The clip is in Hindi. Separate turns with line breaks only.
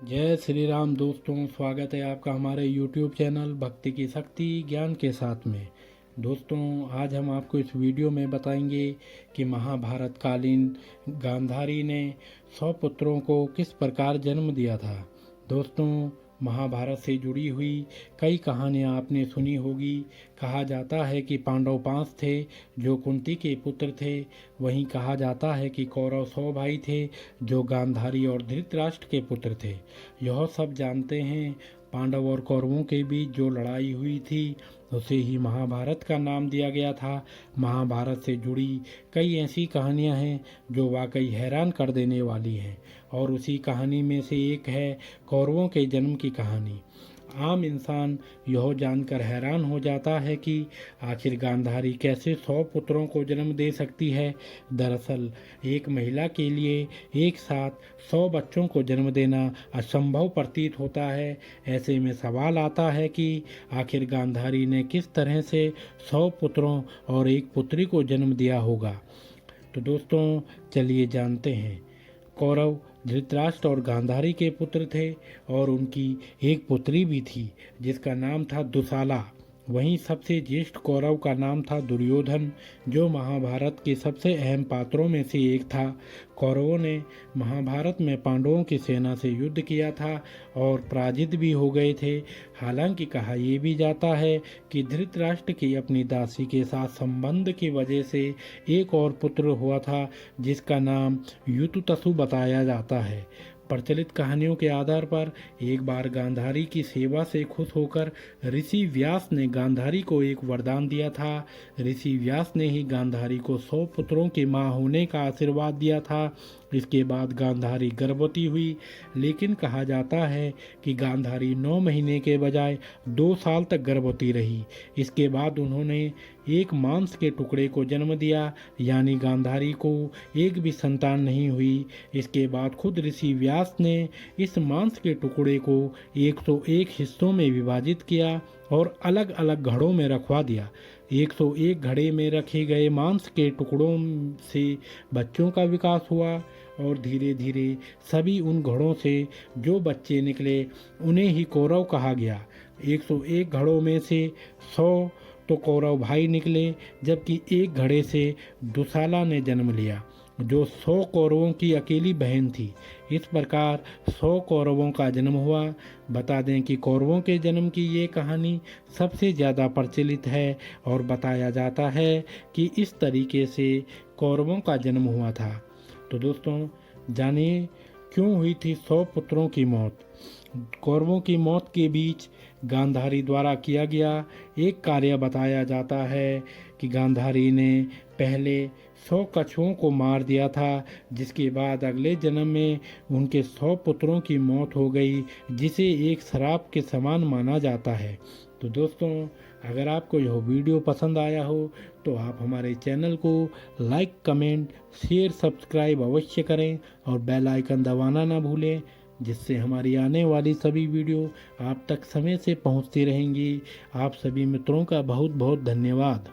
जय श्री राम दोस्तों, स्वागत है आपका हमारे YouTube चैनल भक्ति की शक्ति ज्ञान के साथ में। दोस्तों, आज हम आपको इस वीडियो में बताएंगे कि महाभारत कालीन गांधारी ने 100 पुत्रों को किस प्रकार जन्म दिया था। दोस्तों, महाभारत से जुड़ी हुई कई कहानियाँ आपने सुनी होगी। कहा जाता है कि पांडव 5 थे जो कुंती के पुत्र थे। वहीं कहा जाता है कि कौरव 100 भाई थे जो गांधारी और धृतराष्ट्र के पुत्र थे। यह सब जानते हैं। पांडव और कौरवों के बीच जो लड़ाई हुई थी उसे ही महाभारत का नाम दिया गया था। महाभारत से जुड़ी कई ऐसी कहानियां हैं जो वाकई हैरान कर देने वाली हैं, और उसी कहानी में से एक है कौरवों के जन्म की कहानी। आम इंसान यह जानकर हैरान हो जाता है कि आखिर गांधारी कैसे 100 पुत्रों को जन्म दे सकती है। दरअसल एक महिला के लिए एक साथ 100 बच्चों को जन्म देना असंभव प्रतीत होता है। ऐसे में सवाल आता है कि आखिर गांधारी ने किस तरह से 100 पुत्रों और एक पुत्री को जन्म दिया होगा। तो दोस्तों, चलिए जानते हैं। कौरव धृतराष्ट्र और गांधारी के पुत्र थे और उनकी एक पुत्री भी थी जिसका नाम था दुशाला। वहीं सबसे ज्येष्ठ कौरव का नाम था दुर्योधन, जो महाभारत के सबसे अहम पात्रों में से एक था। कौरवों ने महाभारत में पांडवों की सेना से युद्ध किया था और पराजित भी हो गए थे। हालांकि कहा यह भी जाता है कि धृतराष्ट्र की अपनी दासी के साथ संबंध की वजह से एक और पुत्र हुआ था जिसका नाम युतुतसु बताया जाता है। प्रचलित कहानियों के आधार पर एक बार गांधारी की सेवा से खुश होकर ऋषि व्यास ने गांधारी को एक वरदान दिया था। ऋषि व्यास ने ही गांधारी को 100 पुत्रों की मां होने का आशीर्वाद दिया था। इसके बाद गांधारी गर्भवती हुई, लेकिन कहा जाता है कि गांधारी 9 महीने के बजाय 2 साल तक गर्भवती रही। इसके बाद उन्होंने एक मांस के टुकड़े को जन्म दिया, यानी गांधारी को एक भी संतान नहीं हुई। इसके बाद खुद ऋषि व्यास ने इस मांस के टुकड़े को 101 हिस्सों में विभाजित किया और अलग अलग घड़ों में रखवा दिया। 101 घड़े में रखे गए मांस के टुकड़ों से बच्चों का विकास हुआ और धीरे धीरे सभी उन घड़ों से जो बच्चे निकले उन्हें ही कौरव कहा गया। 101 घड़ों में से 100 तो कौरव भाई निकले, जबकि एक घड़े से दुशाला ने जन्म लिया जो 100 कौरवों की अकेली बहन थी। इस प्रकार 100 कौरवों का जन्म हुआ। बता दें कि कौरवों के जन्म की ये कहानी सबसे ज़्यादा प्रचलित है और बताया जाता है कि इस तरीके से कौरवों का जन्म हुआ था। तो दोस्तों, जानिए क्यों हुई थी 100 पुत्रों की मौत। कौरवों की मौत के बीच गांधारी द्वारा किया गया एक कार्य बताया जाता है कि गांधारी ने पहले 100 कछुओं को मार दिया था, जिसके बाद अगले जन्म में उनके 100 पुत्रों की मौत हो गई, जिसे एक श्राप के समान माना जाता है। तो दोस्तों, अगर आपको यह वीडियो पसंद आया हो तो आप हमारे चैनल को लाइक, कमेंट, शेयर, सब्सक्राइब अवश्य करें और बेल आइकन दबाना ना भूलें, जिससे हमारी आने वाली सभी वीडियो आप तक समय से पहुंचती रहेंगी। आप सभी मित्रों का बहुत बहुत धन्यवाद।